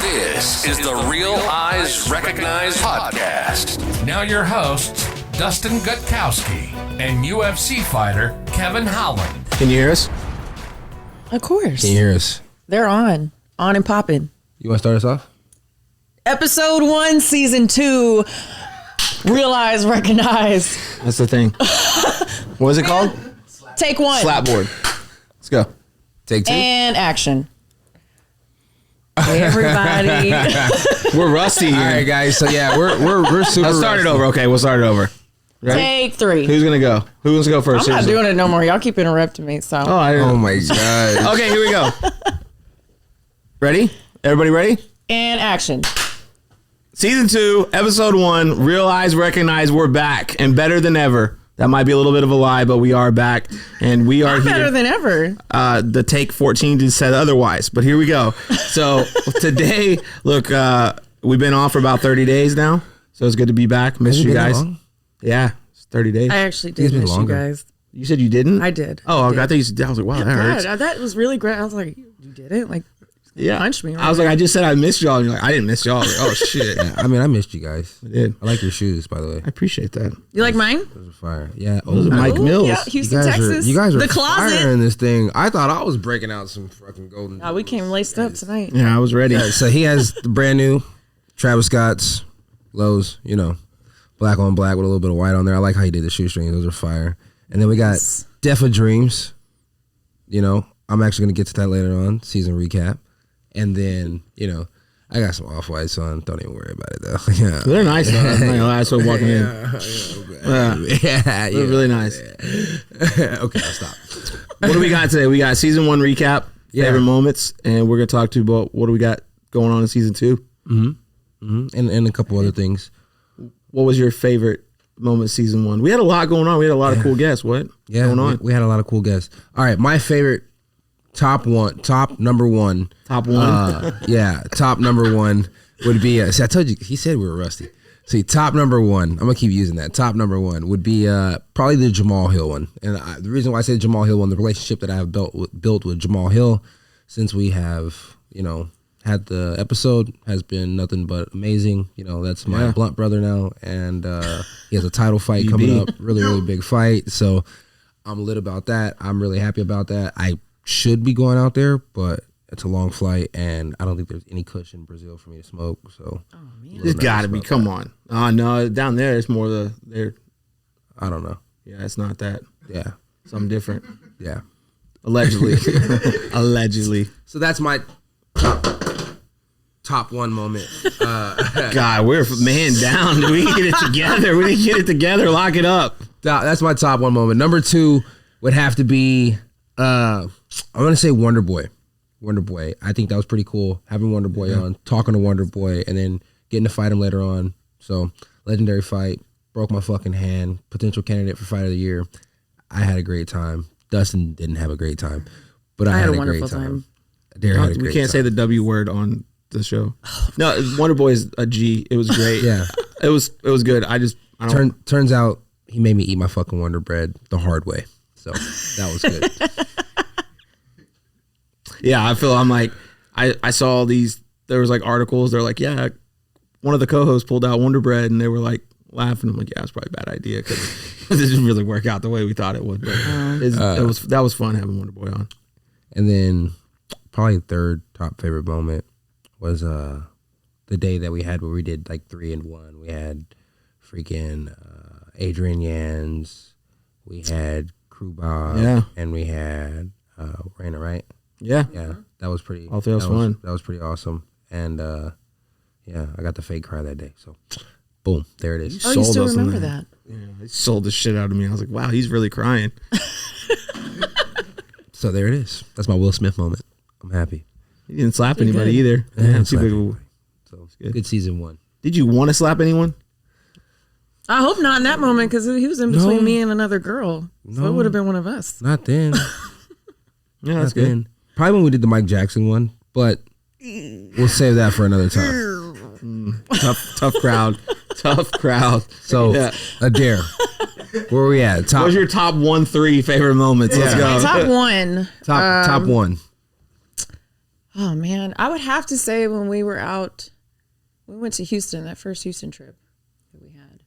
This is the Real Eyes Recognize podcast. Now your hosts, Dustin Gutkowski and UFC fighter Kevin Holland. Can you hear us? Of course. Can you hear us? They're on and popping. You want to start us off? Episode 1, Season 2, Realize, Recognize. That's the thing. What is it called? Take 1. Slapboard. Let's go. Take 2. And action. Hey, everybody. We're rusty here. All right, guys. So, yeah, we're super Let's start rusty. It over. Okay, we'll start it over. Ready? Take 3. Who's going to go? Who wants to go first? I'm not doing it no more. Y'all keep interrupting me, so. Oh my God. Okay, here we go. Ready? Everybody ready? And action. Season 2, Episode 1, Realize, Recognize, we're back and better than ever. That might be a little bit of a lie, but we are back and we are here. Better than ever. The Take 14 just said otherwise, but here we go. So today, look, we've been off for about 30 days now, so it's good to be back. Missed you guys. Yeah, it's 30 days. I actually did miss you guys. You said you didn't? I did. Oh, I thought you said, I was like, wow, that hurts. That was really great. I was like, you didn't? Like, yeah. Punch me. Right? I was like, I just said I missed y'all. And you're like, I didn't miss y'all. Like, oh, shit. Yeah, I mean, I missed you guys. I did. I like your shoes, by the way. I appreciate that. You like mine? Those are fire. Yeah. Those are Mike Mills. Yeah, Houston, Texas. You guys are the closet. fire in this thing. I thought I was breaking out some fucking golden. Oh, we came laced up tonight. Yeah, I was ready. Yeah, so he has the brand new Travis Scott's lows, you know, black on black with a little bit of white on there. I like how he did the shoestrings. Those are fire. And then we got Defa Dreams. You know, I'm actually going to get to that later on, season recap. And then, you know, I got some off-whites on. Don't even worry about it, though. Yeah. They're nice, though. That's my last one walking in. Yeah, they're really nice. Yeah. Okay, I'll stop. What do we got today? We got season 1 recap, favorite moments, and we're going to talk to you about what do we got going on in season 2. And a couple other things. What was your favorite moment season 1? We had a lot going on. We had a lot of cool guests. What? Yeah, going on? We had a lot of cool guests. All right, my favorite top number one. Top one? Top number one would be, see, I told you, he said we were rusty. See, top number one, I'm going to keep using that. Top number one would be probably the Jamal Hill one. And the reason why I say Jamal Hill one, the relationship that I have built with Jamal Hill since we have, you know, had the episode has been nothing but amazing. You know, that's my blunt brother now. And he has a title fight coming up, really, really big fight. So I'm lit about that. I'm really happy about that. I should be going out there, but it's a long flight, and I don't think there's any kush in Brazil for me to smoke. So, there's got to be. Come on. No, down there it's more there. I don't know. Yeah, it's not that. Yeah, something different. Yeah, allegedly. Allegedly. So that's my top one moment. God, we're man down. We can get it together. We can get it together. Lock it up. That's my top one moment. Number 2 would have to be. I'm gonna say Wonder Boy. I think that was pretty cool. Having Wonder Boy on, talking to Wonder Boy, and then getting to fight him later on. So legendary fight. Broke my fucking hand. Potential candidate for fight of the year. I had a great time. Dustin didn't have a great time, but I had a wonderful great time. We can't say the W word on the show. No, Wonder Boy is a G. It was great. Yeah, it was good. Turns out he made me eat my fucking Wonder Bread the hard way. So that was good. Yeah, I'm like, I saw all these, there was like articles, they're like, yeah, one of the co-hosts pulled out Wonder Bread and they were like laughing. I'm like, yeah, it's probably a bad idea because it didn't really work out the way we thought it would. But that was fun having Wonder Boy on. And then probably the third top favorite moment was the day that we had where we did like 3-1. We had freaking Adrian Yans, we had Crew Bob, and we had Raina, right? Yeah. That was pretty. All that was fun. That was pretty awesome. And I got the fake cry that day. So, boom, there it is. Oh, you still remember that? Yeah, he sold the shit out of me. I was like, wow, he's really crying. So there it is. That's my Will Smith moment. I'm happy. He didn't slap anybody either. So good season 1. Did you want to slap anyone? I hope not in that moment because he was in between me and another girl. So it would have been one of us. Not then. Yeah, that's good. Then. Probably when we did the Mike Jackson one, but we'll save that for another time. Tough crowd. Tough crowd. So, Adair, where are we at? What's your top 1-3 favorite moments? Let's go. Top one. Top one. Oh man, I would have to say when we were out, we went to Houston, that first Houston trip that we had.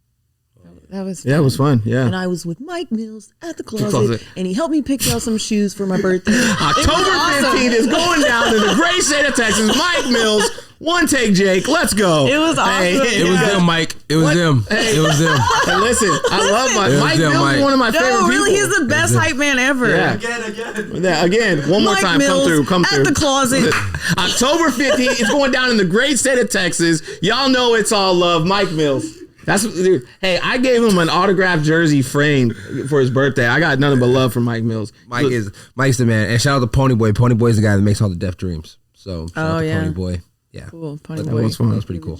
That was fun. Yeah, it was fun. Yeah. And I was with Mike Mills at the closet, and he helped me pick out some shoes for my birthday. October 15th is going down in the great state of Texas. Mike Mills, one take, Jake. Let's go. It was awesome. It was them, Mike. It was them. It was them. Hey, listen, I love Mike them, Mills. Mike. Is one of my favorite people. Really, he's the best hype man ever. Yeah. Again, one more Mike time. Mills Come through. at the closet. October 15th is going down in the great state of Texas. Y'all know it's all love. Mike Mills. Dude. Hey, I gave him an autographed jersey framed for his birthday. I got nothing but love for Mike Mills. Mike's the man. And shout out to Pony Boy. Pony Boy's the guy that makes all the Deaf Dreams. So shout out to Pony Boy. Yeah. Cool. Pony That Boy. was fun. That was pretty cool.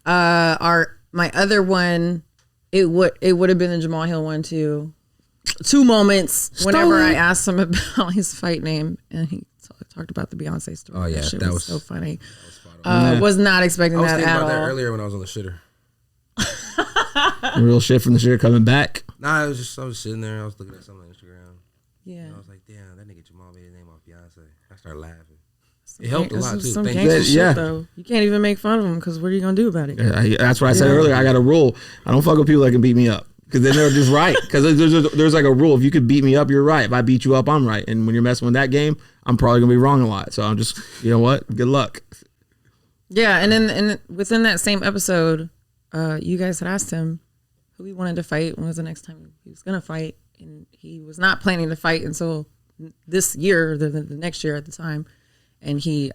My other one, it would have been the Jamal Hill one too. Two moments whenever I asked him about his fight name, and he talked about the Beyonce story. Oh, yeah, that that was was so funny. Was not expecting I was that thinking at about all. that earlier when I was on the shitter. Real shit from the shit coming back. Nah, I was sitting there. I was looking at something on Instagram. Yeah, And I was like, damn, that nigga Jamal made his name off Beyonce. I started laughing. It helped a This lot is too. some Thank gangster you. shit Yeah. though. You can't even make fun of him because what are you gonna do about it? That's what I said earlier. I got a rule. I don't fuck with people that can beat me up because then they're just right. Because there's like a rule. If you could beat me up, you're right. If I beat you up, I'm right. And when you're messing with that game, I'm probably gonna be wrong a lot. So I'm just, you know what? Good luck. Yeah, and then within that same episode, you guys had asked him who he wanted to fight. When was the next time he was gonna fight? And he was not planning to fight until this year, the next year at the time. And he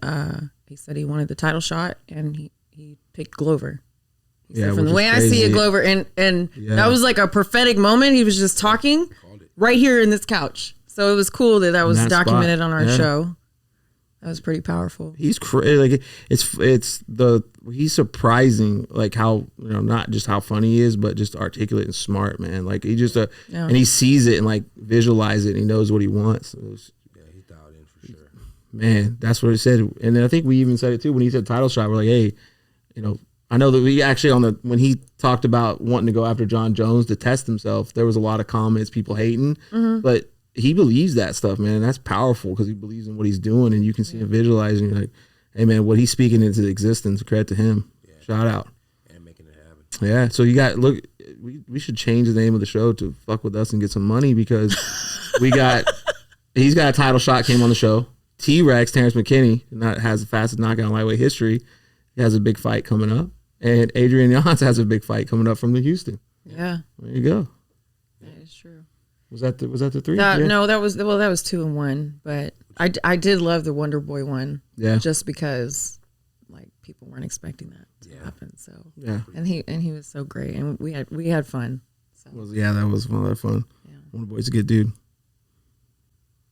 said he wanted the title shot, and he picked Glover. He said, from the way I see it, Glover, and that was like a prophetic moment. He was just talking right here in this couch. So it was cool that was documented on our show. That was pretty powerful. He's like he's surprising, like how, you know, not just how funny he is, but just articulate and smart, man. Like he just and he sees it and like visualize it, and he knows what he wants. So he's dialed in for sure. Man, that's what he said. And then I think we even said it too when he said title shot. We're like, hey, you know, I know that we actually when he talked about wanting to go after John Jones to test himself, there was a lot of comments, people hating, but he believes that stuff, man. And that's powerful because he believes in what he's doing, and you can see him visualizing. You're like, hey, man, what he's speaking into existence, credit to him. Yeah. Shout out. And making it happen. Yeah. So we should change the name of the show to Fuck With Us and get some money because he's got a title shot, came on the show. T-Rex, Terrence McKinney, has the fastest knockout in lightweight history. He has a big fight coming up. And Adrian Jans has a big fight coming up from the Houston. Yeah. There you go. That is true. Was that the three? No, that was 2 and 1. But I did love the Wonder Boy one. Yeah. Just because like people weren't expecting that to happen. So yeah. And he was so great, and we had fun. So. That was fun. Yeah. Wonder Boy's a good dude.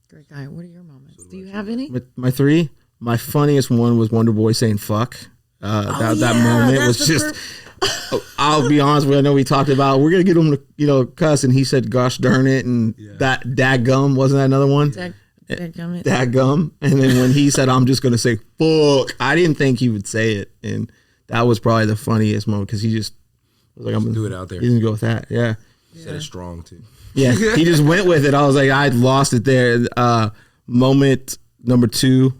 Great guy. What are your moments? Do you have any? My three. My funniest one was Wonder Boy saying "fuck." That moment was just. I'll be honest with you. I know we talked about we're gonna get him to cuss, and he said "gosh darn it" and that "dadgum" wasn't that another one? Dadgum. And then when he said "I'm just gonna say fuck," I didn't think he would say it, and that was probably the funniest moment because he just was like, "I'm gonna do it out there." He didn't go with that. Yeah. He said it strong too. Yeah, he just went with it. I was like, I lost it there. Moment number 2.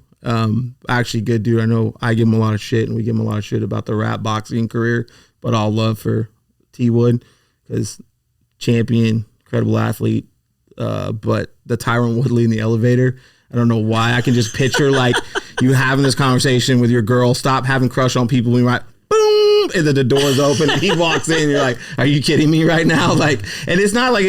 Actually, good dude. I know I give him a lot of shit, and we give him a lot of shit about the rap boxing career, but all love for T Wood because champion, incredible athlete. But the Tyron Woodley in the elevator, I don't know why. I can just picture like you having this conversation with your girl. Stop having crush on people. When you're like, boom, and then the door's open, and he walks in. And you're like, are you kidding me right now? Like, and it's not like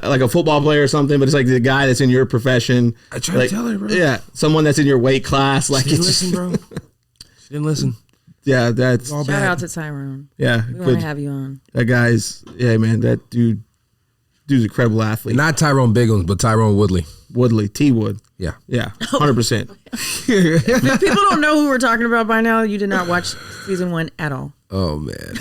like a football player or something, but it's like the guy that's in your profession. I tried to tell her, bro. Yeah, someone that's in your weight class. Like, she didn't listen, bro. She didn't listen. Yeah, that's shout out to Tyrone. Yeah, we want to have you on. That guy's man. That dude's an incredible athlete. Not Tyrone Biggums, but Tyrone Woodley. T Wood. Yeah, 100%. If people don't know who we're talking about by now, you did not watch season 1 at all. Oh man.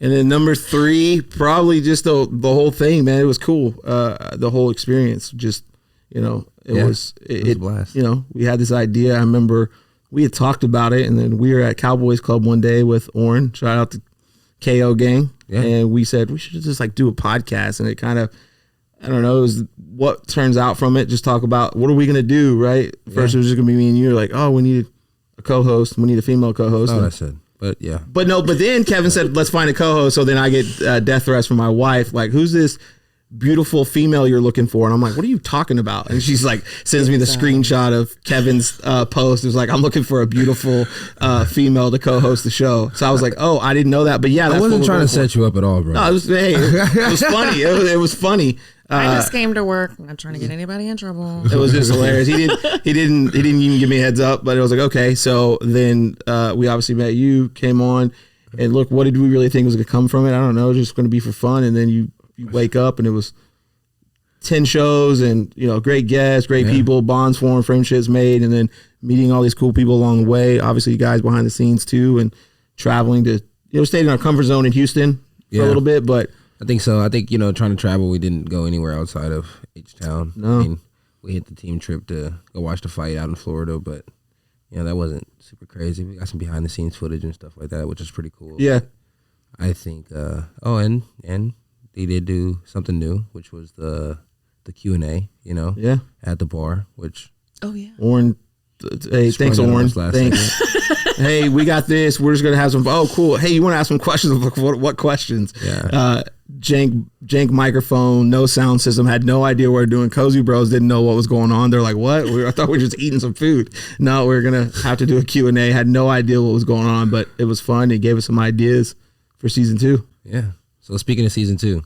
And then number 3, probably just the whole thing, man. It was cool. The whole experience, just it was a blast. We had this idea. I remember we had talked about it, and then we were at Cowboys Club one day with Oren. Shout out to KO gang, and we said we should just like do a podcast, and it kind of I don't know. It was what turns out from it. Just talk about what are we gonna do, right? First it was just gonna be me and you. Like, oh, we need a co-host. We need a female co-host. Oh, that's it. But yeah. But then Kevin said, let's find a co-host. So then I get death threats from my wife. Like, who's this beautiful female you're looking for? And I'm like, what are you talking about? And she's like, sends me the screenshot of Kevin's post. It was like, I'm looking for a beautiful female to co-host the show. So I was like, oh, I didn't know that. But yeah, that's I wasn't trying to set you up at all, bro. No, it was funny. It was funny. I just came to work. I'm not trying to get anybody in trouble. It was just hilarious. He didn't even give me a heads up, but it was like, okay. So then we obviously met you, came on, and look, what did we really think was going to come from it? I don't know, just going to be for fun. And then you wake up and it was 10 shows and, great guests, great people, bonds formed, friendships made, and then meeting all these cool people along the way. Obviously, you guys behind the scenes too, and traveling to, stayed in our comfort zone in Houston for a little bit, but I think so. I think, trying to travel, we didn't go anywhere outside of H-Town. No. I mean, we hit the team trip to go watch the fight out in Florida, but, that wasn't super crazy. We got some behind-the-scenes footage and stuff like that, which is pretty cool. Yeah. I think, and they did do something new, which was the Q&A, Yeah. at the bar, which... Oh, yeah. Warren, hey, thanks, Warren. Thanks. Hey, we got this. We're just going to have some... Oh, cool. Hey, you want to ask some questions? What questions? Yeah. Jank microphone, no sound system, had no idea what we were doing. Cozy Bros didn't know what was going on. They're like, what? I thought we were just eating some food. No, we were going to have to do a Q&A. Had no idea what was going on, but it was fun. It gave us some ideas for season 2. Yeah. So speaking of season 2,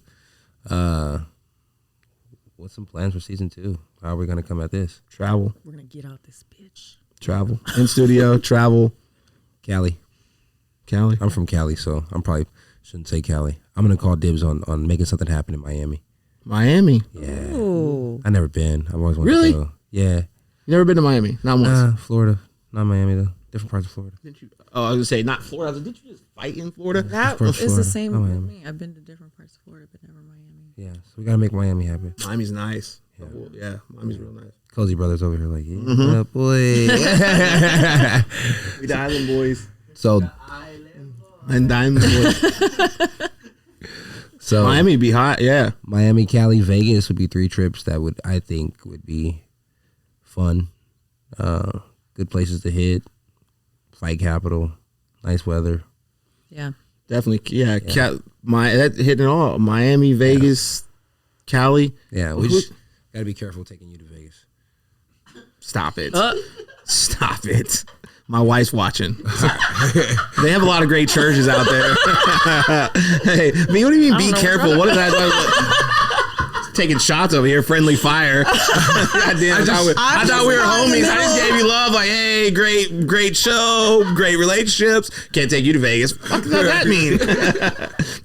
what's some plans for season 2? How are we going to come at this? Travel. We're going to get out this bitch. Travel. In studio, travel. Cali. I'm from Cali, so I'm probably shouldn't say Cali. I'm going to call dibs on making something happen in Miami. Miami. Yeah. Ooh. I've never been. I've always wanted Really? to go. Yeah. You never been to Miami? Not once. Florida. Not Miami, though. Different parts of Florida. Didn't you? Oh, I was going to say, not Florida. I was like, didn't you just fight in Florida? That Florida. is the same Oh, with Miami. me. I've been to different parts of Florida, but never Miami. Yeah. So we got to make Miami happen. Miami's nice. Yeah, Miami's real nice. Cozy Brothers over here like, yeah, boy. We the Island Boys. So And Diamond Boys. So Miami be hot, yeah. Miami, Cali, Vegas would be 3 trips that I think would be fun. Good places to hit. Fight capital. Nice weather. Yeah. Definitely, yeah. That hitting it all. Miami, Vegas, Cali. Yeah, we just got to be careful taking you to Vegas. Stop it. Stop it. My wife's watching. They have a lot of great churches out there. Hey, I mean, what do you mean be careful? What is that? Taking shots over here, friendly fire. Goddamn, I thought we were homies. I just gave you love. Like, hey, great show, great relationships. Can't take you to Vegas. What does that mean?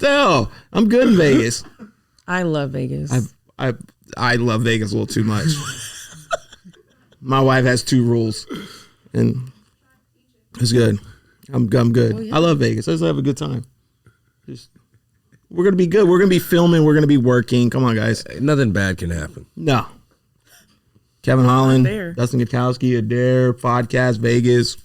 No, I'm good in Vegas. I love Vegas. I love Vegas a little too much. My wife has 2 rules, and it's good. I'm good. Oh, yeah. I love Vegas. Let's have a good time. We're gonna be good. We're gonna be filming. We're gonna be working. Come on, guys. Nothing bad can happen. No. Kevin Holland, there. Dustin Gutkowski, Adair, podcast, Vegas,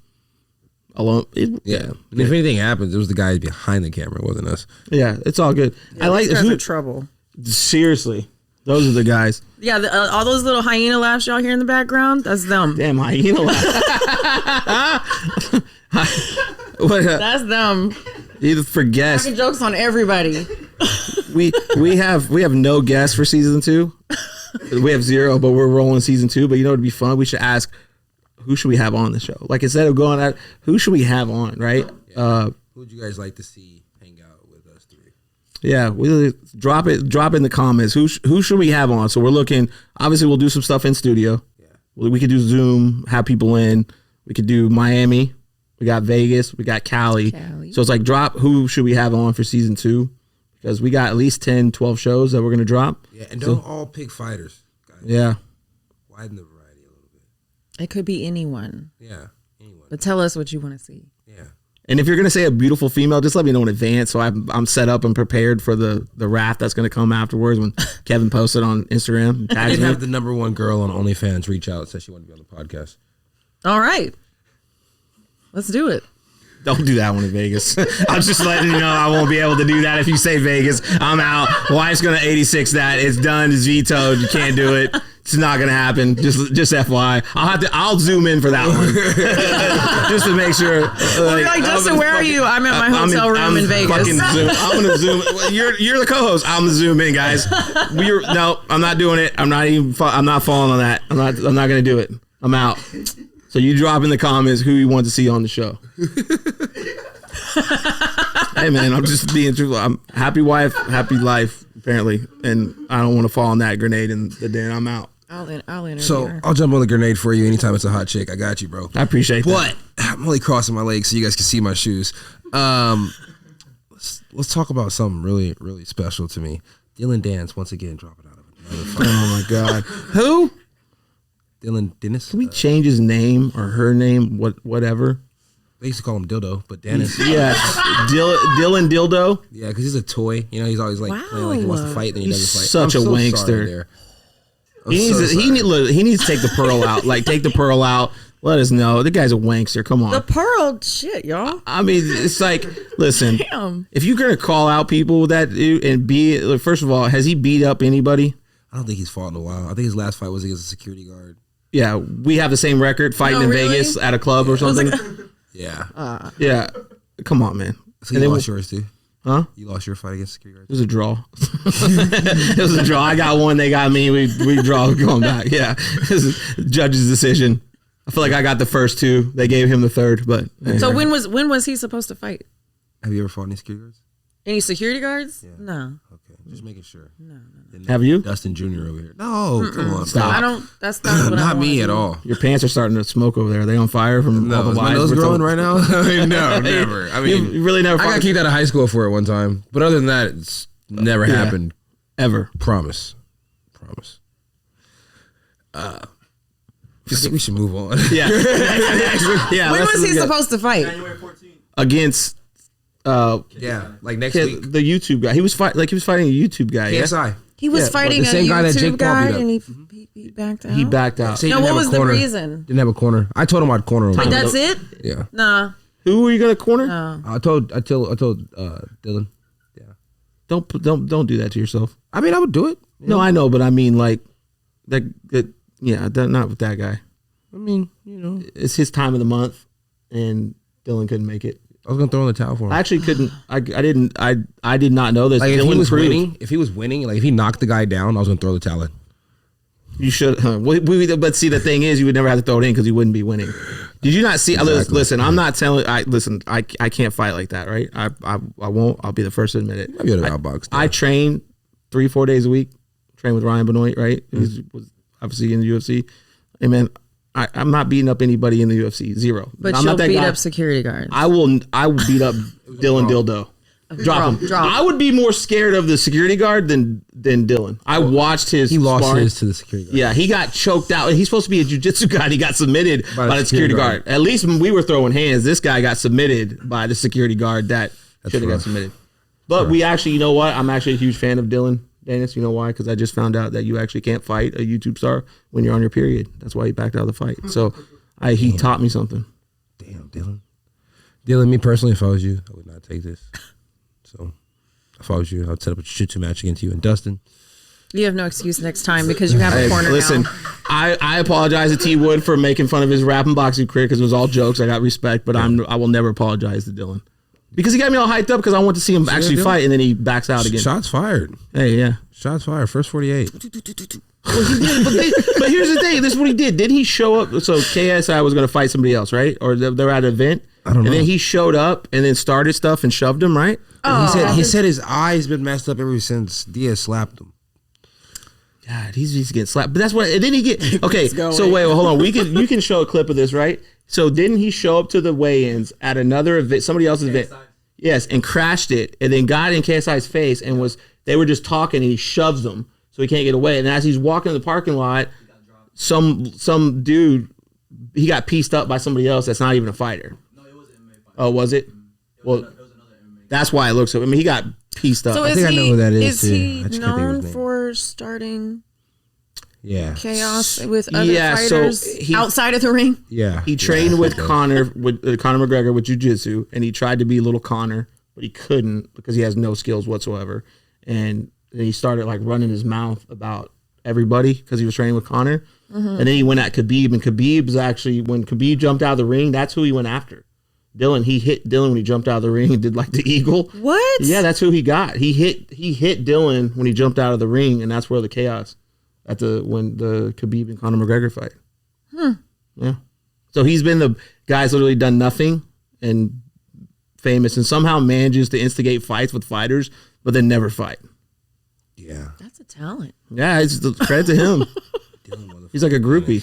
alone. Yeah. And if anything happens, it was the guys behind the camera, it wasn't us. Yeah, it's all good. I like These guys are trouble. Seriously, those are the guys. Yeah, all those little hyena laughs y'all hear in the background, that's them. Damn hyena laugh. That's them. Either for guests. Making jokes on everybody. we have no guests for season 2. We have 0, but we're rolling season 2. But it'd be fun. We should ask, who should we have on the show? Like, instead of going at, who should we have on, right? Who would you guys like to see hang out with us 3? Yeah, we drop it in the comments. Who should we have on? So we're looking. Obviously, we'll do some stuff in studio. Yeah, we could do Zoom, have people in. We could do Miami. We got Vegas. We got Cali. So it's like, drop who should we have on for season 2? Because we got at least 10, 12 shows that we're gonna drop. Yeah, and don't all pick fighters, guys. Yeah, Widen the variety a little bit. It could be anyone. Yeah, anyone. But tell us what you want to see. Yeah. and if you're gonna say a beautiful female, just let me know in advance so I'm set up and prepared for the wrath that's gonna come afterwards when Kevin posted on Instagram. I Tags did me. have the #1 girl on OnlyFans reach out, said she wanted to be on the podcast. All right. Let's do it. Don't do that one in Vegas. I'm just letting you know I won't be able to do that if you say Vegas. I'm out. Wife's gonna 86 that. It's done. It's vetoed. You can't do it. It's not gonna happen. Just FYI. I'll zoom in for that one. Just to make sure. Like Justin, where are you? I'm at my hotel room in Vegas. I'm gonna zoom. You're the co-host. I'm gonna zoom in, guys. No, I'm not doing it. I'm not falling on that. I'm not gonna do it. I'm out. So you drop in the comments who you want to see on the show. Hey man, I'm just being truthful. I'm happy wife, happy life, apparently, and I don't want to fall on that grenade and then I'm out. I'll interview So her. I'll jump on the grenade for you anytime it's a hot chick. I got you, bro. I appreciate that. But I'm only crossing my legs so you guys can see my shoes. Let's talk about something really, really special to me. Dylan Dance once again dropping out of another fight. Oh my God. Who? Dylan Dennis. Can we change his name or her name? Whatever. They used to call him Dildo, but Dennis. Yeah, Dylan Dildo. Yeah, because he's a toy. You know, he's always like playing like he wants to fight, then he He's doesn't fight. such I'm a so wankster. sorry there. I'm He so needs sorry. he needs to take the pearl out. Like take the pearl out. Let us know. The guy's a wankster. Come on. The pearl shit, y'all. I mean, it's like, listen, Damn. if you're gonna call out people that and first of all, has he beat up anybody? I don't think he's fought in a while. I think his last fight was against a security guard. Yeah, we have the same record fighting in really? Vegas at a club or something. Yeah. Yeah, come on, man. So you lost yours too? Huh? You lost your fight against security It guard? was a draw. It was a draw. I got one. They got me. We draw going back. Yeah, it was a judge's decision. I feel like I got the first two. They gave him the third, but So when was he supposed to fight? Have you ever fought any security guards? Any security guards? No. Okay, just making sure. No. Have you? Dustin Jr. over here. No, come on. Stop. I don't. That's not what I Not wanna me do. at all. Your pants are starting to smoke over there. Are they on fire from all No, the is my lies nose we're growing told? right now? I mean, no, never. I mean, You really never I got fucking- kicked out of high school for it one time, but other than that, it's never happened. ever. Promise. We should move on. Yeah. Yeah. When let's was he look at- supposed to fight? against Yeah, like next week. the YouTube guy? He was fighting a YouTube guy. Yeah? KSI. He was Yeah, fighting the a same guy that YouTube Jake Paul guy, beat up. and he backed out. He backed out. See, he No, didn't what have a was the corner. reason? Didn't have a corner. I told him I'd corner him. That's it? Yeah. Nah. Who were you gonna corner? No. I told Dylan. Don't do that to yourself. I mean, I would do it. No, I know, but I mean like that. Not with that guy. I mean, you know, It's his time of the month, and Dylan couldn't make it. I was gonna throw in the towel for him. I actually couldn't. I didn't. I did not know this. Like if Dylan he was proved- winning, like if he knocked the guy down, I was gonna throw the towel in. You should. But see, the thing is, you would never have to throw it in because you wouldn't be winning. Did you not see? Exactly. Listen, I'm not telling. I can't fight like that, right? I won't. I'll be the first to admit it. I'd be able to outbox. I train 3-4 days a week. Train with Ryan Benoit, right? He was obviously in the UFC. Hey man, I'm not beating up anybody in the UFC. Zero. But I'm you'll not that beat guy. up security guards. I will beat up Dylan Dildo. Drop him. Drop. I would be more scared of the security guard than Dylan. I watched his. He lost sparring. his to the security guard. Yeah, he got choked out. He's supposed to be a jiu-jitsu guy. And he got submitted by the security guard. At least when we were throwing hands, this guy got submitted by the security guard that should have got rough. submitted. But we actually, you know what? I'm actually a huge fan of Dylan Dennis. You know why? Because I just found out that you actually can't fight a YouTube star when you're on your period. That's why he backed out of the fight. So he taught me something. Damn, Dylan. Dylan, me personally, if I was you, I would not take this. So if I was you, I'd set up a jiu-jitsu match against you and Dustin. You have no excuse next time because you have a corner Listen, now. I apologize to T Wood for making fun of his rap and boxing career because it was all jokes. I got respect, but I will never apologize to Dylan because he got me all hyped up because I want to see him actually Dylan? fight, and then he backs out again. Shots fired. Hey, yeah. Shots fired. First 48. Well, he did, but here's the thing. This is what he did. Did he show up? So KSI was going to fight somebody else, right? Or they were at an event. I don't know. And then he showed up and then started stuff and shoved him, right? He said his eyes been messed up ever since Diaz slapped him. God, he's getting slapped. But that's what. And then he get okay. So wait, hold on. You can show a clip of this, right? So didn't he show up to the weigh-ins at another event, somebody else's event? Yes, and crashed it, and then got in KSI's face, and they were just talking, and he shoves them so he can't get away. And as he's walking in the parking lot, some dude, he got pieced up by somebody else that's not even a fighter. No, it was an MMA fighter. Oh, was it? Well, that's why it looks so. I mean, he got pieced up. So I think I know who that is, too. he I just can't think of his known name. for starting? chaos with other Yeah, so fighters outside of the ring. Yeah. He trained with Conor McGregor with jiu-jitsu, and he tried to be little Conor, but he couldn't because he has no skills whatsoever. And then he started like running his mouth about everybody because he was training with Conor. And then he went at Khabib, and Khabib's actually, when Khabib jumped out of the ring, that's who he went after. Dylan, he hit Dylan when he jumped out of the ring and did like the eagle. What? Yeah, that's who he got. He hit Dylan when he jumped out of the ring, and that's where the chaos when the Khabib and Conor McGregor fight. Yeah. So he's been the guy's literally done nothing and famous, and somehow manages to instigate fights with fighters, but then never fight. Yeah. That's a talent. Yeah, it's credit to him. He's like a groupie.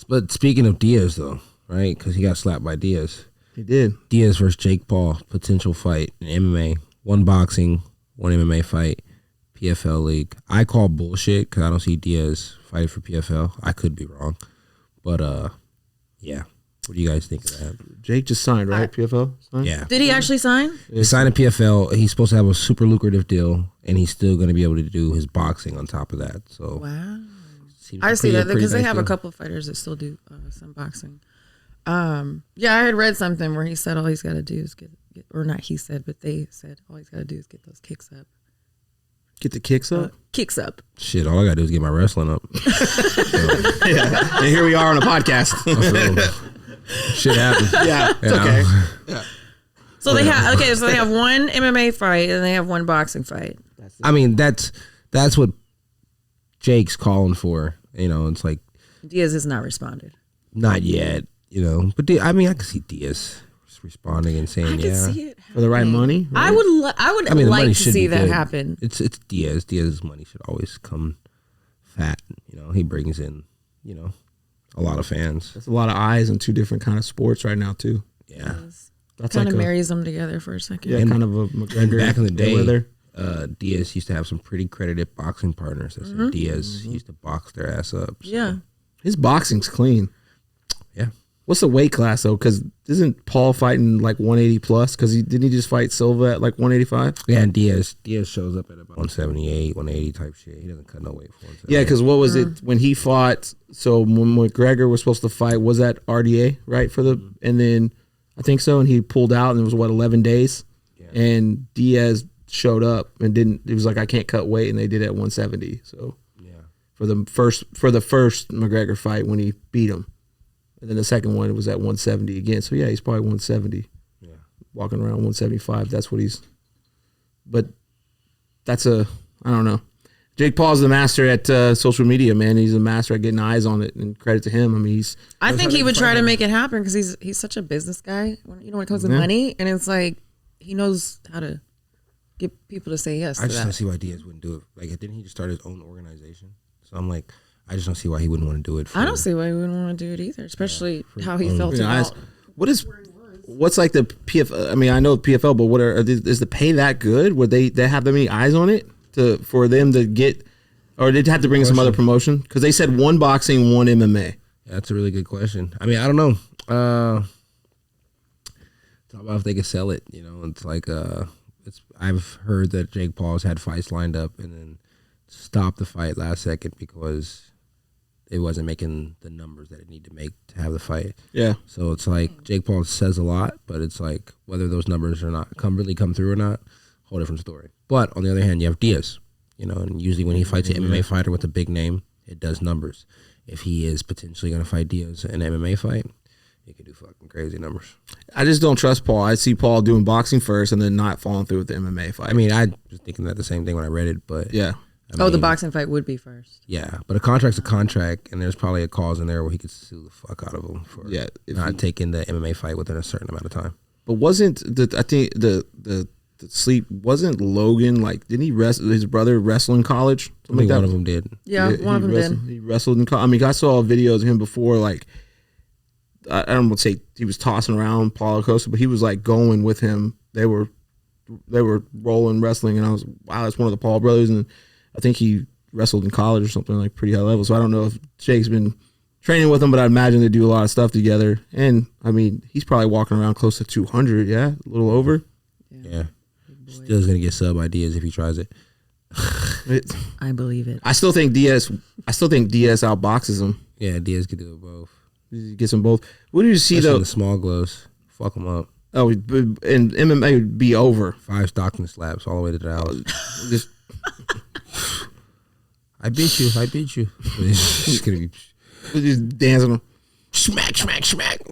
But speaking of Diaz, though, right? Because he got slapped by Diaz. He did. Diaz versus Jake Paul, potential fight in MMA. One boxing, one MMA fight, PFL league. I call bullshit because I don't see Diaz fighting for PFL. I could be wrong. But, yeah. What do you guys think of that? Jake just signed, right? PFL? Signed? Yeah. Did he actually sign? He signed a PFL. He's supposed to have a super lucrative deal, and he's still going to be able to do his boxing on top of that. So Wow. seems I see that pretty because they nice have a deal. couple of fighters that still do some boxing. Yeah, I had read something where he said all he's got to do is get, or not he said, but they said all he's got to do is get those kicks up. Get the kicks up? Kicks up. Shit, all I got to do is get my wrestling up. Yeah. And here we are on a podcast. Shit happens. Yeah, it's okay. So they have so they have one MMA fight and they have one boxing fight. I mean, that's what Jake's calling for. You know, it's like Diaz has not responded. not yet. You know, but I mean, I can see Diaz just responding and saying, I can "Yeah." see it For the right happening. money? I would I mean, the like money to should see be that good. happen. It's Diaz. Diaz's money should always come fat. You know, he brings in a lot of fans. That's a lot of eyes in two different kind of sports right now, too. Yeah. That's Kind like of marries them together for a second. Yeah, kind of a McGregor. Back in the day, Mayweather. Diaz used to have some pretty credited boxing partners. That said Diaz used to box their ass up. So, Yeah. His boxing's clean. yeah. What's the weight class, though? Because isn't Paul fighting like 180 plus? Because didn't he just fight Silva at like 185? Yeah, and Diaz shows up at about 178, 180 type shit. He doesn't cut no weight for 178. Yeah, because what was it when he fought? So when McGregor was supposed to fight, was that RDA, right? And then I think so, and he pulled out, and it was 11 days, and Diaz showed up and didn't. It was like, I can't cut weight, and they did it at 170. So for the first McGregor fight when he beat him, and then the second one was at 170 again. So yeah, he's probably 170. Yeah, walking around 175. That's what he's. But that's I don't know. Jake Paul's the master at social media, man. He's a master at getting eyes on it, and credit to him. I mean, I think he would try to make it happen because he's such a business guy. When it comes to money, and it's like he knows how to get people to say yes. I just don't see why Diaz wouldn't do it. Like, didn't he just start his own organization? So I'm like, I just don't see why he wouldn't want to do it. I don't see why he wouldn't want to do it either, especially how he felt about. What's like the PFL? I mean, I know PFL, but is the pay that good? Would they have that many eyes on it for them to get, or did they have to bring in some other promotion? Because they said one boxing, one MMA. That's a really good question. I mean, I don't know. Talk about if they could sell it. It's like I've heard that Jake Paul's had fights lined up and then stopped the fight last second because it wasn't making the numbers that it needed to make to have the fight. Yeah. So it's like Jake Paul says a lot, but it's like whether those numbers are not come through or not, whole different story. But on the other hand, you have Diaz, and usually when he fights an MMA fighter with a big name, it does numbers. If he is potentially going to fight Diaz in an MMA fight, he could do fucking crazy numbers. I just don't trust Paul. I see Paul doing boxing first and then not following through with the MMA fight. I mean, I was thinking that the same thing when I read it, but yeah. The boxing fight would be first. Yeah, but a contract's a contract, and there's probably a clause in there where he could sue the fuck out of him for not taking the MMA fight within a certain amount of time. But wasn't the sleep, wasn't Logan, like, didn't he his brother wrestle in college? I think one of them did. Yeah, one of them did. He wrestled in college. I mean, I saw videos of him before, like, I don't want to say he was tossing around Paulo Costa, but he was like going with him. They were rolling wrestling, and I was, wow, that's one of the Paul brothers, and I think he wrestled in college or something, like pretty high level. So I don't know if Jake's been training with him, but I imagine they do a lot of stuff together. And I mean, he's probably walking around close to 200, yeah, a little over. Yeah. Still going to get sub ideas if he tries it. I believe it. I still think Diaz outboxes him. Yeah, Diaz could do it both. He gets them both. What did you see Especially though? in the small gloves. Fuck them up. Oh, and MMA would be over. 5 Stockton slaps all the way to the house. Just I beat you. It's just gonna be just dancing him. smack.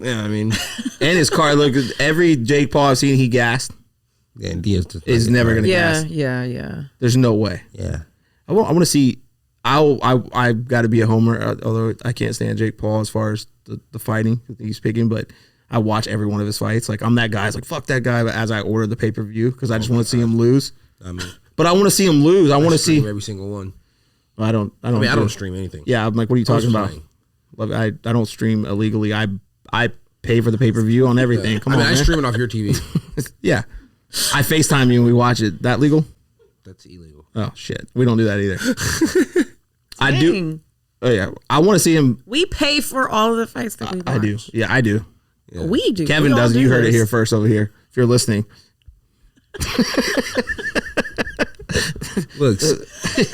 Yeah, I mean, And his car, look, every Jake Paul I've seen, he gassed. yeah, and Diaz just Is never gonna Yeah, gas. yeah. There's no way. Yeah. I want to see. I got to be a homer, although I can't stand Jake Paul as far as the fighting that he's picking, but I watch every one of his fights. Like, I'm that guy. It's like, fuck that guy. But as I order the pay-per-view, because I just want to see him lose. I mean, But I want to see him lose. I want to see. every single one. I don't I don't stream anything. Yeah, I'm like, what are you talking about? Like, I don't stream illegally. I pay for the pay-per-view on everything. Come on, I man. stream it off your TV. Yeah. I FaceTime you and we watch it. That legal? That's illegal. Oh, shit. We don't do that either. I do. Dang. Oh, yeah. I want to see him. We pay for all of the fights that we watch. I do. Yeah, I do. Yeah. We do. Kevin We all doesn't. do You heard it this. here first over here. If you're listening. Look,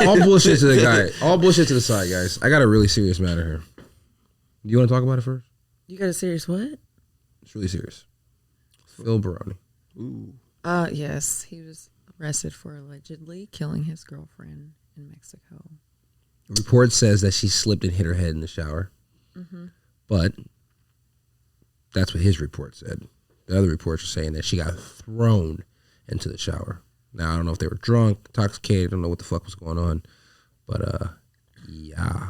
all bullshit to the guy. All bullshit to the side, guys. I got a really serious matter here. Do you want to talk about it first? You got a serious what? It's really serious. Phil Baroni. Yes, he was arrested for allegedly killing his girlfriend in Mexico. The report says that she slipped and hit her head in the shower. But that's what his report said. The other reports are saying that she got thrown into the shower. Now, I don't know if they were drunk, intoxicated. I don't know what the fuck was going on. But, yeah.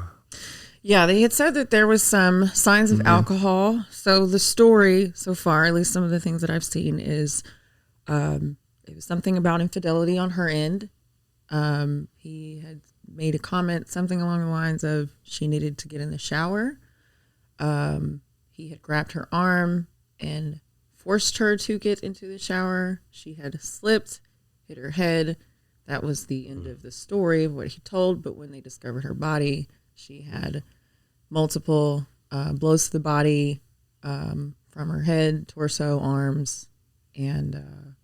Yeah, they had said that there was some signs of alcohol. So the story so far, at least some of the things that I've seen, is it was something about infidelity on her end. He had made a comment, something along the lines of she needed to get in the shower. He had grabbed her arm and forced her to get into the shower. She had slipped, hit her head. That was the end of the story of what he told. But when they discovered her body, she had multiple blows to the body from her head, torso, arms, and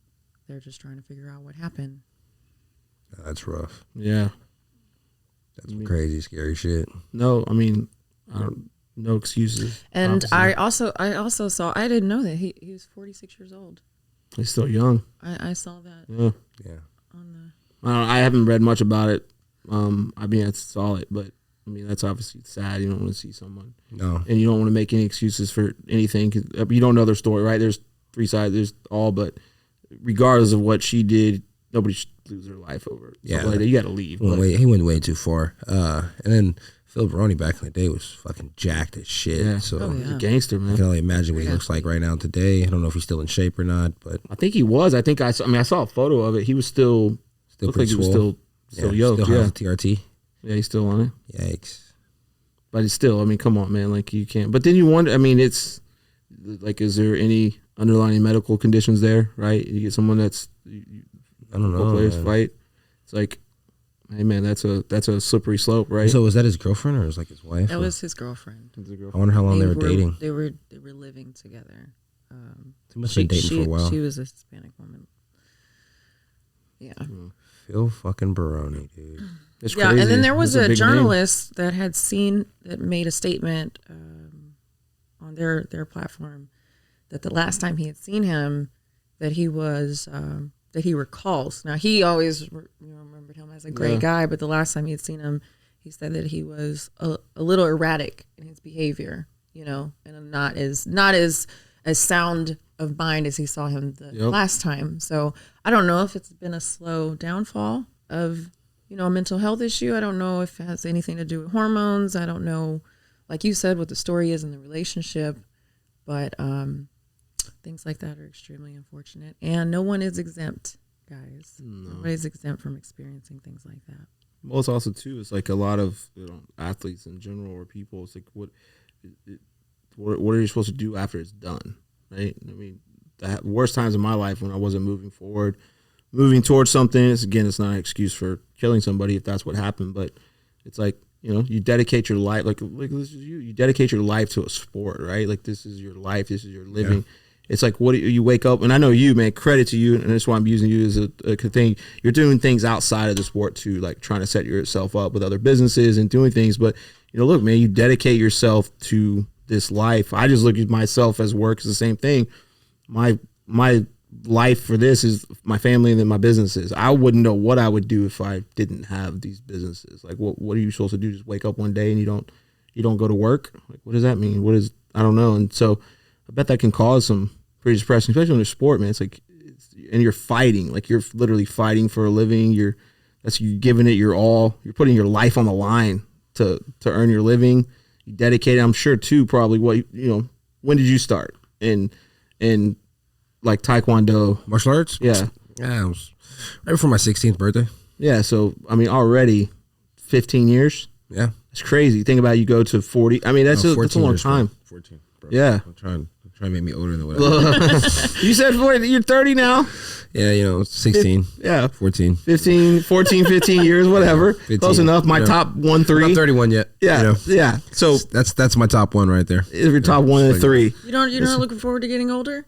they're just trying to figure out what happened. That's rough. Yeah. That's crazy, scary shit. No, I mean, no excuses. And obviously. I also saw, I didn't know that he was 46 years old. He's still young. I saw that Yeah. Yeah. on I haven't read much about it. I mean, I saw it, but I mean, that's obviously sad. You don't want to see someone. No. And you don't want to make any excuses for anything. 'Cause you don't know their story, right? There's 3 sides. There's all, but regardless of what she did, nobody should lose their life over it. Yeah. Like that. You got to leave. He went way too far. And then Phil Baroni back in the day was fucking jacked as shit. Yeah. So He's a gangster, I man. can only imagine what he looks like right now today. I don't know if he's still in shape or not, but I think he was. I think I saw a photo of it. He was still looked like pretty he was swole. still yoked. Still Yeah. has a TRT. Yeah, he's still on it. Yikes. But it's still, I mean, come on, man. Like, you can't. But then you wonder, I mean, it's like, is there any underlying medical conditions there, right? You get someone that's, I don't know. players Man. fight. It's like, hey, man, that's a slippery slope, right? So was that his girlfriend or was like his wife? that was his girlfriend. I wonder how long they were dating. They were living together. They must have been dating for a while. She was a Hispanic woman. Yeah. Phil fucking Baroni, dude. It's Yeah, crazy. and then there was It's a big journalist that made a statement on their platform that the last time he had seen him, that he was that he recalls. Now he always remembered him as a great guy, but the last time he had seen him, he said that he was a little erratic in his behavior, and not as sound of mind as he saw him the last time. So I don't know if it's been a slow downfall of a mental health issue. I don't know if it has anything to do with hormones. I don't know, like you said, what the story is in the relationship, but things like that are extremely unfortunate, and no one is exempt, guys. Nobody's exempt from experiencing things like that. Well, it's also too. It's like a lot of athletes in general or people. It's like what are you supposed to do after it's done, right? I mean, the worst times in my life when I wasn't moving towards something. It's not an excuse for killing somebody if that's what happened, but it's like you dedicate your life. Like this is you dedicate your life to a sport, right? Like this is your life. This is your living. It's like, what do you wake up, and I know you, man, credit to you, and that's why I'm using you as a thing. You're doing things outside of the sport too, like trying to set yourself up with other businesses and doing things. But, look, man, you dedicate yourself to this life. I just look at myself as work as the same thing. My life for this is my family and then my businesses. I wouldn't know what I would do if I didn't have these businesses. Like, what are you supposed to do? Just wake up one day and you don't go to work? Like, what does that mean? I don't know. And so I bet that can cause some pretty depressing, especially in the sport, man. It's like, and you're fighting, like you're literally fighting for a living. You're giving it your all. You're putting your life on the line to earn your living. You dedicate, I'm sure too, probably when did you start in like Taekwondo? Martial arts? Yeah. Yeah, it was right before my 16th birthday. Yeah. So, I mean, already 15 years. Yeah. It's crazy. Think about it, you go to 40. I mean, that's a long time. 14. Bro. Yeah. I'm trying to make me older than whatever. You said 40, you're 30 now. Yeah, 16. Yeah. 14. 15 years, whatever. 15. Close enough. My top 1, 3. I'm not 31 yet. Yeah. Yeah. So that's my top one right there. if you're top 1 and 3. You're not looking forward to getting older?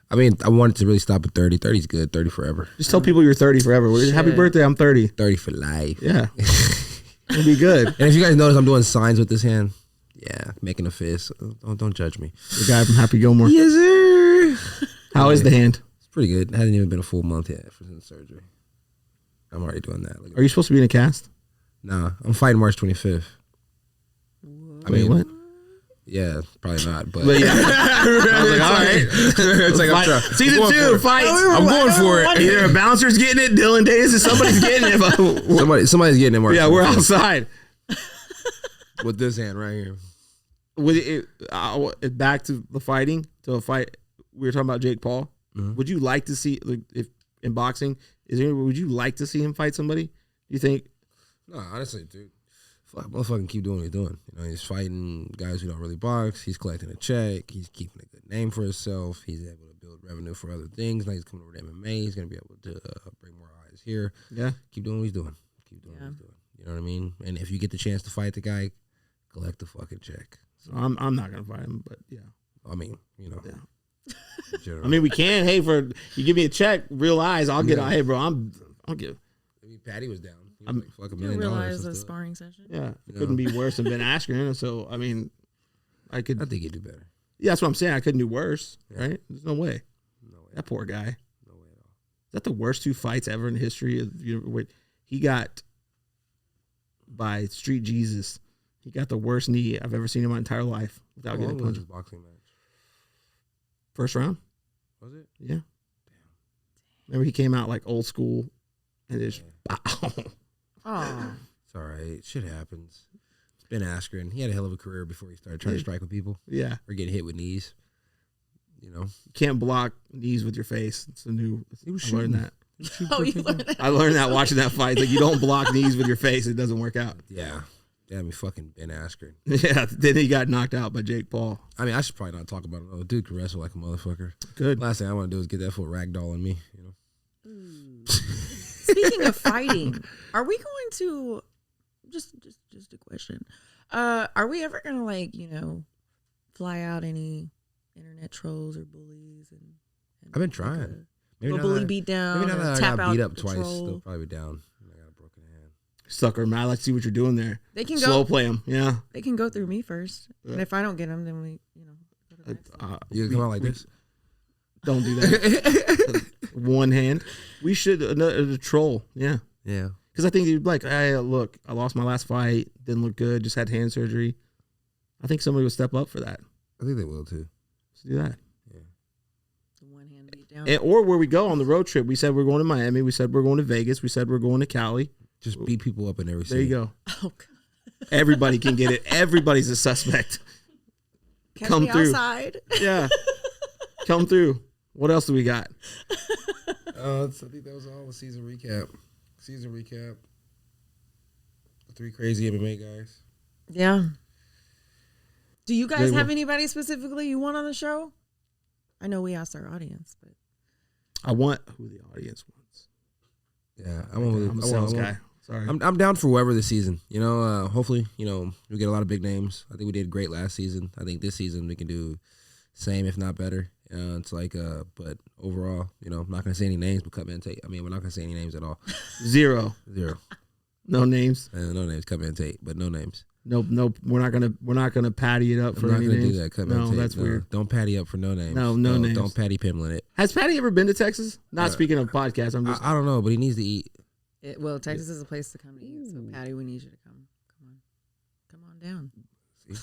I mean, I wanted to really stop at 30. 30's good. 30 forever. Just tell people you're 30 forever. Happy birthday, I'm 30. 30 for life. Yeah. It'll be good. And if you guys notice, I'm doing signs with this hand. Yeah, making a fist. Don't judge me. The guy from Happy Gilmore. Yes, sir. How is the hand? It's pretty good. It hasn't even been a full month yet for the surgery. I'm already doing that. Are you supposed to be in a cast? Nah, I'm fighting March 25th. I mean, what? Yeah, probably not. But Yeah. I was like, all right. it's like I'm trying. Season 2, fights. I'm going for it. Either a bouncer's getting it, Dylan Diaz, or somebody's getting it. Somebody's getting it. March Yeah, we're 25th. outside. With this hand right here. Back to the fighting, to a fight. We were talking about Jake Paul. Mm-hmm. Would you like to see, like, if in boxing, would you like to see him fight somebody? Do you think? No, honestly, dude. Fuck, motherfucking keep doing what he's doing. He's fighting guys who don't really box. He's collecting a check. He's keeping a good name for himself. He's able to build revenue for other things. Now he's coming over to MMA. He's going to be able to bring more eyes here. Yeah. Keep doing what he's doing. Keep doing what he's doing. You know what I mean? And if you get the chance to fight the guy, collect the fucking check. So I'm not gonna fight him, but yeah. I mean, Yeah. I mean, we can. Hey, you give me a check, real eyes. I'll get. Hey, bro, I'll give. I mean, Paddy was down. He was like, fuck $1 You million. realize a sparring session? Yeah, it couldn't be worse than Ben Askren. So I mean, I could. I think he'd do better. Yeah, that's what I'm saying. I couldn't do worse, right? There's no way. No way. That poor guy. No way at all. Is that the worst 2 fights ever in the history of he got by Street Jesus. He got the worst knee I've ever seen in my entire life without How getting long was punched. his boxing match? First round. Was it? Yeah. Damn. Remember he came out like old school and just Oh. It's all right. Shit happens. It's Ben Askren. He had a hell of a career before he started trying to strike with people yeah. or getting hit with knees. You can't block knees with your face. It's a new. I learned that. Oh, you learned that? I learned that watching that fight. Like, you don't block knees with your face. It doesn't work out. Yeah. Damn, me fucking Ben Askren. Yeah. Then he got knocked out by Jake Paul. I mean, I should probably not talk about it. Oh, dude can wrestle like a motherfucker. Good. Last thing I want to do is get that fool ragdoll on me. Speaking of fighting, are we going to just a question? Are we ever gonna fly out any internet trolls or bullies and I've been trying. Maybe a bully beat down. Maybe now that I tap got beat out up the twice, troll. they'll probably be down. I got a broken hand. Sucker, man. I like to see what you're doing there. They can Slow go. play him. Yeah. They can go through me first, and if I don't get them, then we go to the next one. You come out like this? Don't do that. One hand. We should the troll. Yeah. Yeah. Because I think you'd be like, hey, look, I lost my last fight. Didn't look good. Just had hand surgery. I think somebody will step up for that. I think they will too. Let's do that. The one hand beat down. Or where we go on the road trip. We said we're going to Miami. We said we're going to Vegas. We said we're going to Cali. Just beat people up in every There city. you go. Oh, God. Everybody can get it. Everybody's a suspect. Catch Come me through. outside. Yeah. Come through. What else do we got? I think that was all the season recap. The 3 crazy MMA guys. Yeah. Do you guys They have will. anybody specifically you want on the show? I know we asked our audience, but I want who the audience wants. Yeah, I'm a sales guy. Sorry. I'm down for whoever this season. Hopefully, we get a lot of big names. I think we did great last season. I think this season we can do same, if not better. It's like, but overall, you know, I'm not gonna say any names, but cut me and Tate. I mean, we're not gonna say any names at all. Zero. No names. No names. Cut me and Tate, but no names. Nope. We're not gonna patty it up for any names. I'm not gonna do that. Cut me and Tate. That's weird. Don't patty up for no names. No names. Don't Paddy Pimlin it. Has Paddy ever been to Texas? Not speaking of podcasts. I'm just. I don't know, but he needs to eat. Well, Texas is a place to come to eat. So, Patty, we need you to come. Come on down. See?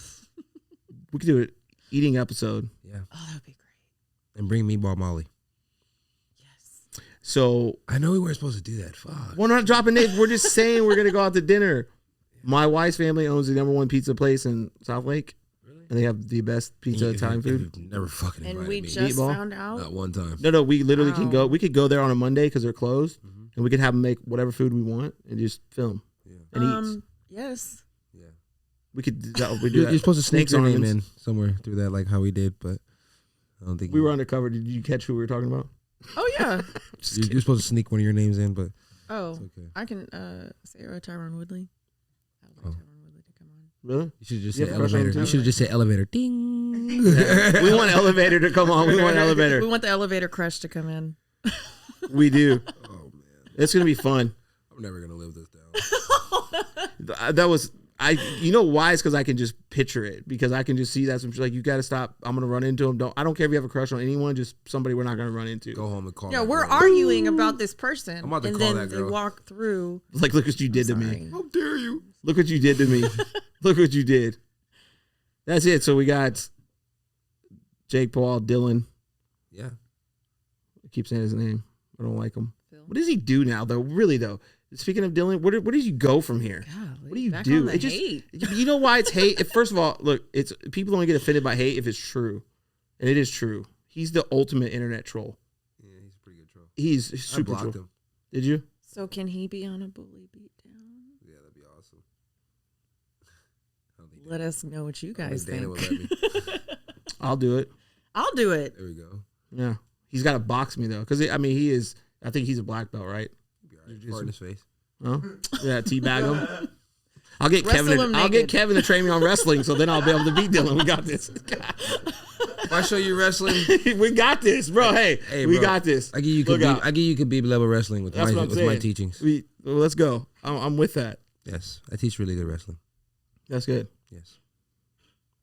We could do an eating episode. Yeah. Oh, that would be great. And bring meatball Molly. Yes. So I know we weren't supposed to do that. Fuck. we're not dropping names. We're just saying we're gonna go out to dinner. My wife's family owns the #1 pizza place in South Lake. Really? And they have the best pizza Italian food. Never fucking invited And we me. just Meatball? found out. Not one time. No, we literally can go. We could go there on a Monday because they're closed, and we could have them make whatever food we want and just film and eat. Yes. Yeah. We could. We do that. You're supposed to sneak Snakes your name ornaments. in somewhere through that, like how we did, but I don't think We were undercover. Did you catch who we were talking about? Oh, yeah. You're supposed to sneak one of your names in, but Oh, okay. I can Sarah Tyrone Woodley. I would like Tyrone Woodley to come on. Really? you should just You say have a crush on him elevator. too? You should have just said elevator. Ding. We want Elevator to come on. We want We Elevator. want the elevator crush to come in. We do. Oh man, It's gonna be fun. I'm never gonna live this down. That was you know why? It's because I can just picture it because I can just see that some like you got to stop. I'm gonna run into him. I don't care if you have a crush on anyone. Just somebody we're not gonna run into. Go home and call. Yeah, that we're girl. arguing about this person. I'm about to and call then that girl. they walk through. Like look what you did to me. Sorry. How dare you? Look what you did to me. Look what you did. That's it. So we got Jake Paul, Dylan. Yeah. I keep saying his name. I don't like him. Phil. What does he do now, though? Really, though. Speaking of Dylan, where did you go from here? Golly, What do you back do? on the It just, hate. you know why it's hate? First of all, look, it's people only get offended by hate if it's true, and it is true. He's the ultimate internet troll. Yeah, he's a pretty good troll. He's I super blocked troll. him. Did you? So can he be on a bully beatdown? Yeah, that'd be awesome. I don't think Let us know what you I don't guys think Dana think. would let me. I'll do it. I'll do it. There we go. Yeah, he's got to box me though, because I mean he is. I think he's a black belt, right? Be all right. Fart in his face. Huh? Yeah, teabag him. I'll get Wrestle Kevin. him I'll get naked. Kevin to train me on wrestling, so then I'll be able to beat Dylan. We got this. If I show you wrestling, We got this, bro. Hey, we bro, got this. I give you Look out. Khabib level wrestling with That's what I'm saying. my teachings. Well, let's go. I'm with that. Yes, I teach really good wrestling. That's good. Yes,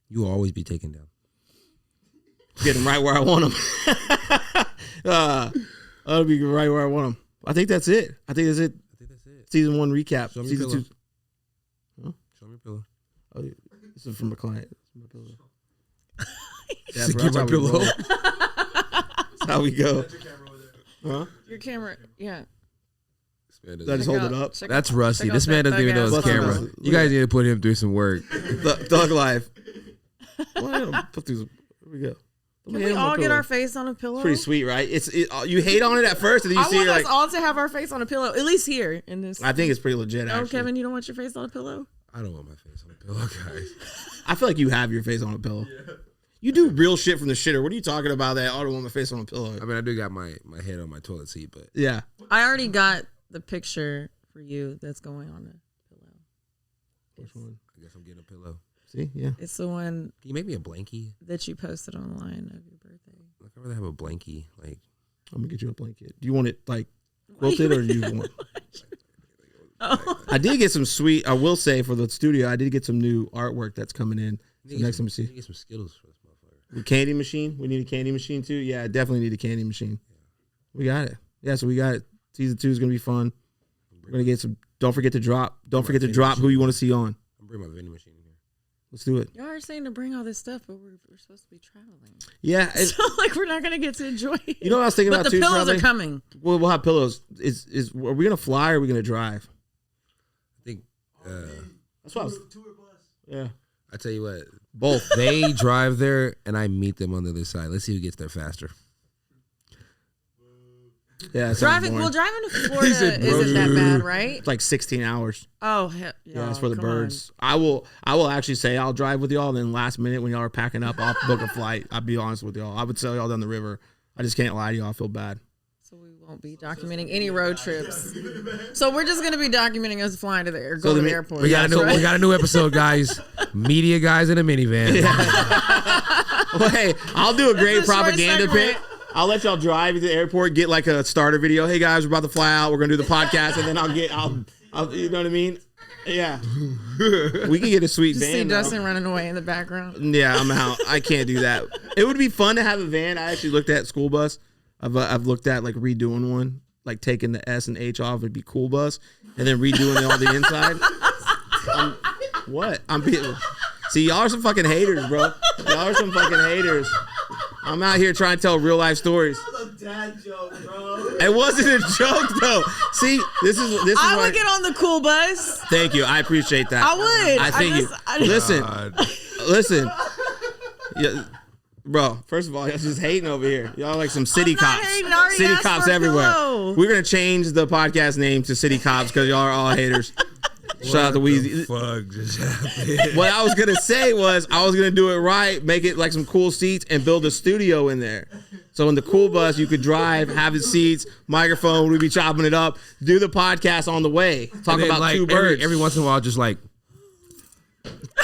you will always be taken down. Get him right where I want him. I'll be right where I want him. I think that's it. I think that's it. Season 1 recap. Show me Season your 2. pillow. Show me your pillow. Oh, yeah. This is from a client. This is my pillow. Just bro, keep that's my how we pillow. roll. That's how we go. Huh? Your camera, yeah. Man Did I doesn't- just hold it up? That's Rusty. check This out man that doesn't even know his thug-ass camera. pillow. You guys need to put him through some work. Thug life. Well, put these. Here we go. Can we all get our face on a pillow? Pretty sweet, right? You hate on it at first, and then you I see want it us like. all to have our face on a pillow, at least here in this. I think it's pretty legit. Oh, Actually, Kevin, you don't want your face on a pillow? I don't want my face on a pillow, guys. I feel like you have your face on a pillow. Yeah. You do real shit from the shitter. What are you talking about? That I don't want my face on a pillow. I mean, I do got my head on my toilet seat, but Yeah. I already got the picture for you that's going on the pillow. Which one? I guess I'm getting a pillow. See, yeah. It's the one Can you make me a blankie? that you posted online of your birthday. Like, I'd rather have a blankie. Like, I'm gonna get you a blanket. Do you want it like quilted or do you want? I did get some sweet. I will say for the studio, I did get some new artwork that's coming in. So next time we see. get some Skittles for this motherfucker. The candy machine. We need a candy machine too. Yeah, I definitely need a candy machine. We got it. Yeah, so we got it. Season 2 is gonna be fun. We're gonna get some. Don't forget to drop. Don't forget to drop who you want to see on. I'm bringing my vending machine in here. Let's do it. Y'all are saying to bring all this stuff, but we're supposed to be traveling. Yeah. So like we're not gonna get to enjoy it. You know what I was thinking but about the too? pillows Charlie? are coming. We'll have pillows. Are we gonna fly or are we gonna drive? I think, That's what I was. Yeah. I tell you what, Both. they drive there and I meet them on the other side. Let's see who gets there faster. Yeah. Driving to Florida said, isn't that bad, right? It's like 16 hours. Oh, Yeah, it's for the birds. I will actually say I'll drive with y'all. And then last minute when y'all are packing up, I'll book a flight. I'll be honest with y'all. I would sail y'all down the river. I just can't lie to y'all. I feel bad. So we won't be documenting any road trips. So we're just gonna be documenting us flying to the going to the airport. We got a new episode, guys. Media guys in a minivan. Well, hey, I'll do a great It's a short propaganda segment. pit. I'll let y'all drive to the airport, get like a starter video. Hey guys, we're about to fly out. We're gonna do the podcast, and then I'll you know what I mean? Yeah, we can get a sweet Just see van. though. Dustin running away in the background. Yeah, I'm out. I can't do that. It would be fun to have a van. I actually looked at school bus. I've looked at like redoing one, like taking the S and H off. It'd be cool bus, and then redoing all the inside. What? See, y'all are some fucking haters, bro. Y'all are some fucking haters. I'm out here trying to tell real life stories. That's a dad joke, bro. It wasn't a joke though. See, this is I why- would get on the cool bus. Thank you. I appreciate that. I would. I think listen. Yeah, bro, first of all, y'all just hating over here. Y'all like some city I'm not cops. hating. I already City asked cops for a everywhere. pillow. We're gonna change the podcast name to City Cops because y'all are all haters. Shout out to Weezy. Fuck just happened. What I was gonna say was I was gonna do it right, make it like some cool seats, and build a studio in there. So in the cool bus, you could drive, have the seats, microphone. We'd be chopping it up, do the podcast on the way, talk And then, about like, two birds. Every once in a while, just like.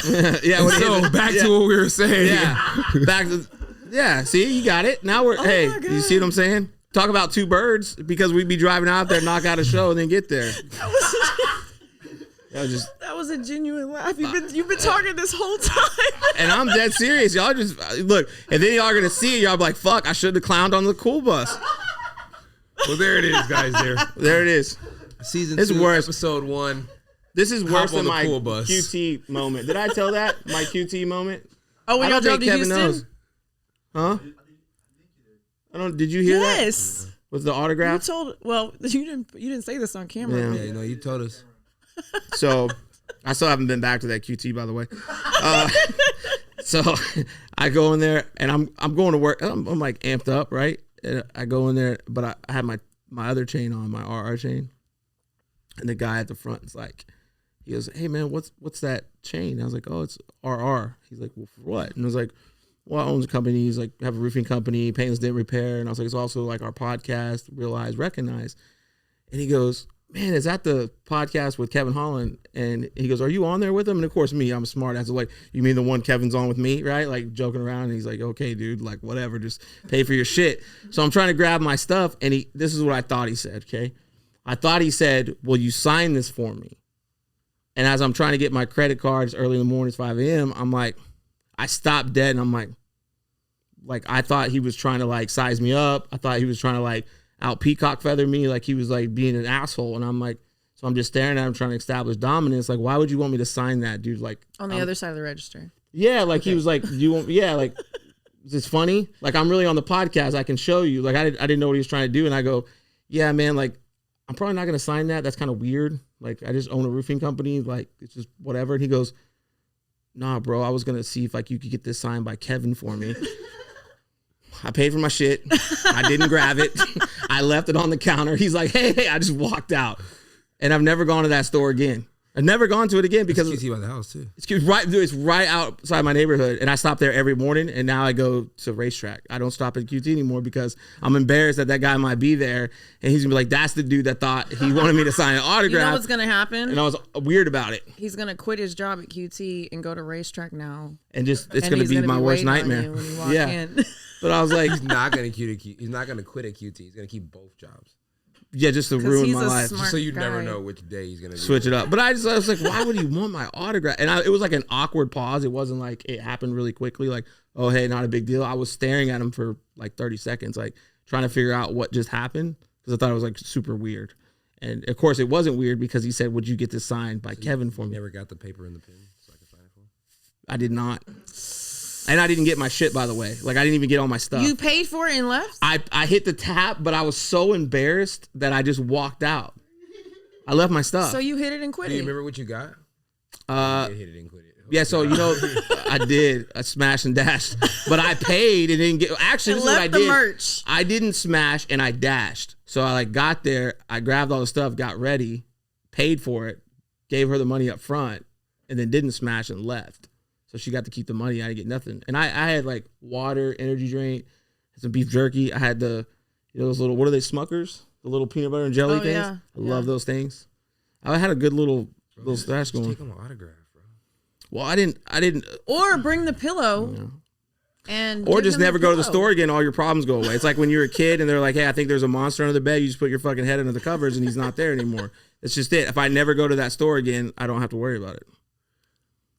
Yeah. what it So is. back Yeah. to what we were saying. Yeah. Back to see, you got it. Now we're hey, my God. you see what I'm saying? Talk about two birds because we'd be driving out there, knock out a show, and then get there. That was just, That was a genuine laugh. You've been talking this whole time. and I'm dead serious. Y'all just look, and then y'all are gonna see it. Y'all be like, "Fuck, I should have clowned on the cool bus." Well, there it is, guys. There it is. Season It's 2, worse. episode 1. This is worse Hop on than the my cool bus. QT moment. Did I tell that my QT moment? Oh, when I y'all don't drove think to Kevin Houston? knows. Huh? I don't. Did you hear that? Yes. Was the You autograph? told. Well, you didn't say this on camera. Yeah. Yeah, you know, you told us. So I still haven't been back to that QT, by the way. So I go in there and I'm going to work. I'm like amped up, right? And I go in there, but I had my other chain on, my RR chain. And the guy at the front is like, he goes, "Hey man, what's that chain?" I was like, "Oh, it's RR." He's like, "Well, for what?" And I was like, "Well, I own a company." He's like, "Have a roofing company, paintless dent repair." And I was like, "It's also like our podcast, Realize, Recognize." And he goes, "Man, is that the podcast with Kevin Holland?" And he goes, "Are you on there with him?" And of course, me, I'm smart. I was like, "You mean the one Kevin's on with me?" Right? Like joking around. And he's like, "Okay, dude, like whatever, just pay for your shit." So I'm trying to grab my stuff. And this is what I thought he said. Okay. I thought he said, "Will you sign this for me?" And as I'm trying to get my credit cards early in the morning, it's 5 a.m. I'm like, I stopped dead and I'm like, I thought he was trying to like size me up. I thought he was trying to like out peacock feather me. Like he was like being an asshole. And I'm like, so I'm just staring at him trying to establish dominance. Like, why would you want me to sign that, dude? Like On the other side of the register. yeah, like he was like, "Do you want?" Yeah, like, is this funny? Like I'm really on the podcast. I can show you. Like I didn't know what he was trying to do. And I go, "Yeah, man. Like I'm probably not gonna sign that. That's kind of weird. Like I just own a roofing company. Like it's just whatever." And he goes, "Nah, bro. I was gonna see if like you could get this signed by Kevin for me." I paid for my shit. I didn't grab it. I left it on the counter. He's like, hey, I just walked out. And I've never gone to that store again. I've never gone to it again because QT by the house, too. it's right outside my neighborhood. And I stop there every morning. And now I go to racetrack. I don't stop at QT anymore because I'm embarrassed that guy might be there. And he's going to be like, "That's the dude that thought he wanted me to sign an autograph." You know what's gonna happen? And I was weird about it. He's gonna quit his job at QT and go to racetrack now. And just it's And going to he's be gonna my worst waiting on nightmare. you when you walk Yeah. in. But I was like, He's not going to quit at QT. He's going to keep both jobs. yeah, just to 'Cause ruin he's my a life. smart So you never guy. know which day he's going to Switch it up. But I was like, why would he want my autograph? And it was like an awkward pause. It wasn't like it happened really quickly. Like, oh, hey, not a big deal. I was staring at him for like 30 seconds, like trying to figure out what just happened because I thought it was like super weird. And of course, it wasn't weird because he said, "Would you get this signed by Kevin for me?" Never got the paper and the pen so I could sign it for him. I did not. And I didn't get my shit, by the way. Like, I didn't even get all my stuff. You paid for it and left? I hit the tap, but I was so embarrassed that I just walked out. I left my stuff. So you hit it and quit Do you it. remember what you got? Uh, You hit it and quit it. Yeah, so I did. I smashed and dashed, but I paid and didn't get. Actually, And this is what I left the did. merch. I didn't smash and I dashed. So I like got there. I grabbed all the stuff, got ready, paid for it, gave her the money up front, and then didn't smash and left. So she got to keep the money. I didn't get nothing. And I had like water, energy drink, some beef jerky. I had those little, what are they, Smuckers? The little peanut butter and jelly Oh, things. yeah. I love those things. I had a good little stash Just going. take him an autograph, bro. Well, I didn't. Or bring the pillow. and Or give just them never the go to the pillow. store again. All your problems go away. It's like when you're a kid and they're like, hey, I think there's a monster under the bed. You just put your fucking head under the covers and he's not there anymore. It's just it. If I never go to that store again, I don't have to worry about it.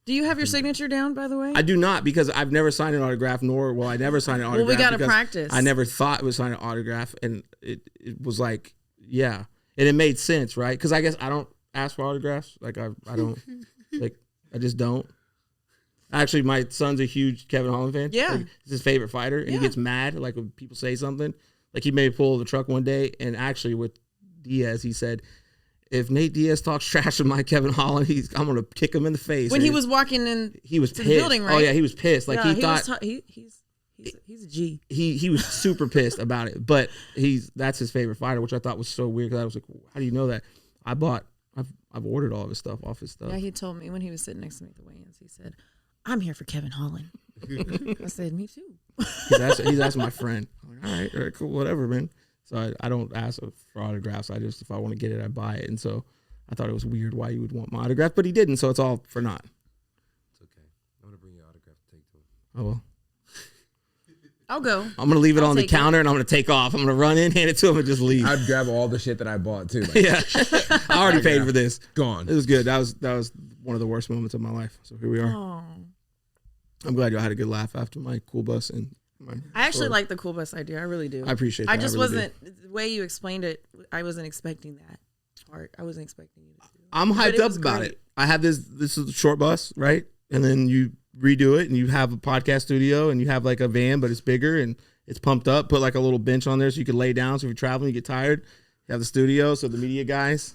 Do you have your signature down, by the way? I do not, because I've never signed an autograph, I never signed an autograph. Well, we got to because practice. I never thought it was sign an autograph, and it was like, yeah. And it made sense, right? Because I guess I don't ask for autographs. Like, I don't, like, I just don't. Actually, my son's a huge Kevin Holland fan. Yeah. Like, he's his favorite fighter, and he gets mad, like, when people say something. Like, he made me pull the truck one day, and actually with Diaz, he said, if Nate Diaz talks trash to my Kevin Holland, I'm gonna kick him in the face. When he was walking in, he was to pissed. the building, right? Oh yeah, he was pissed. Like yeah, he thought he's a G. he was super pissed about it. But that's his favorite fighter, which I thought was so weird. Because I was like, how do you know that? I've ordered all of his stuff off his stuff. Yeah, he told me when he was sitting next to me at the weigh-ins. He said, "I'm here for Kevin Holland." I said, "Me too." He's asking my friend. I'm like, all right, cool, whatever, man. So I don't ask for autographs. I just, if I want to get it, I buy it. And so I thought it was weird why you would want my autograph, but he didn't. So it's all for naught. It's okay. I'm gonna bring you an autograph to take to him. Oh well. I'll go. I'm gonna leave it on the take it. counter and I'm gonna take off. I'm gonna run in, hand it to him, and just leave. I'd grab all the shit that I bought too. Like, Yeah, I already paid for this. gone. It was good. That was one of the worst moments of my life. So here we are. Oh. I'm glad y'all had a good laugh after my cool bus and my. I actually story. like the cool bus idea. I really do. I appreciate that. I just really wasn't the way you explained it. I wasn't expecting that part. I wasn't expecting you to do it. I'm But hyped it up was about great. it. I have this is a short bus, right? And then you redo it and you have a podcast studio and you have like a van, but it's bigger and it's pumped up. Put like a little bench on there so you can lay down. So if you're traveling, you get tired. You have the studio, so the media guys.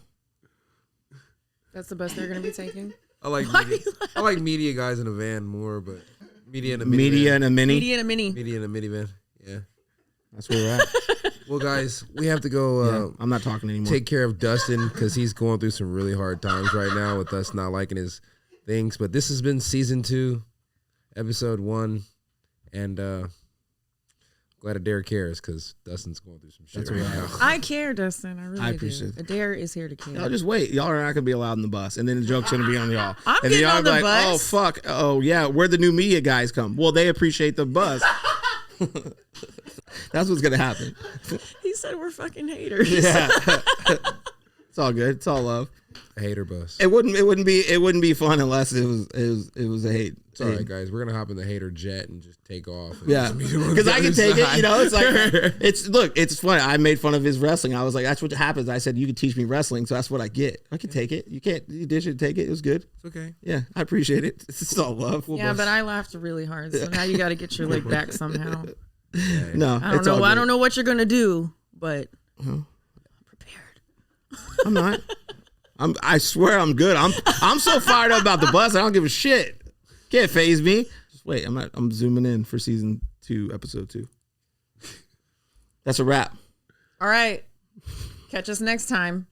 That's the bus they're going to be taking. I like media guys in a van more, but media in a minivan. Media and a mini. Media and a mini. Media in a minivan. Yeah. That's where we're at. Well, guys, we have to go. I'm not talking anymore. Take care of Dustin because he's going through some really hard times right now with us not liking his things. But this has been season 2, episode 1, and glad Adair cares because Dustin's going through some shit right now. I care, Dustin. I really appreciate do. it. Adair is here to care. Y'all just wait. Y'all are not gonna be allowed in the bus, and then the joke's gonna be on y'all. I'm and then getting y'all on be the like, bus. oh fuck, oh yeah, where the new media guys come? Well, they appreciate the bus. That's what's gonna happen. He said we're fucking haters. Yeah, it's all good. It's all love. A hater bus. It wouldn't be fun unless it was a hate. It's all right, guys. We're gonna hop in the hater jet and just take off. And Yeah, just meet him on because the I can other take it. side. You know, it's like it's funny. I made fun of his wrestling. I was like, that's what happens. I said you can teach me wrestling, so that's what I get. I can take it. You can't. You dish it. Take it. It was good. It's okay. Yeah, I appreciate it. It's all love. Yeah, but I laughed really hard. So now you got to get your leg back somehow. No, I don't know. I don't know what you're gonna do, but I'm prepared. I'm not. I swear I'm good. I'm so fired up about the bus. I don't give a shit. Can't phase me. Just wait. I'm zooming in for season 2, episode 2. That's a wrap. All right. Catch us next time.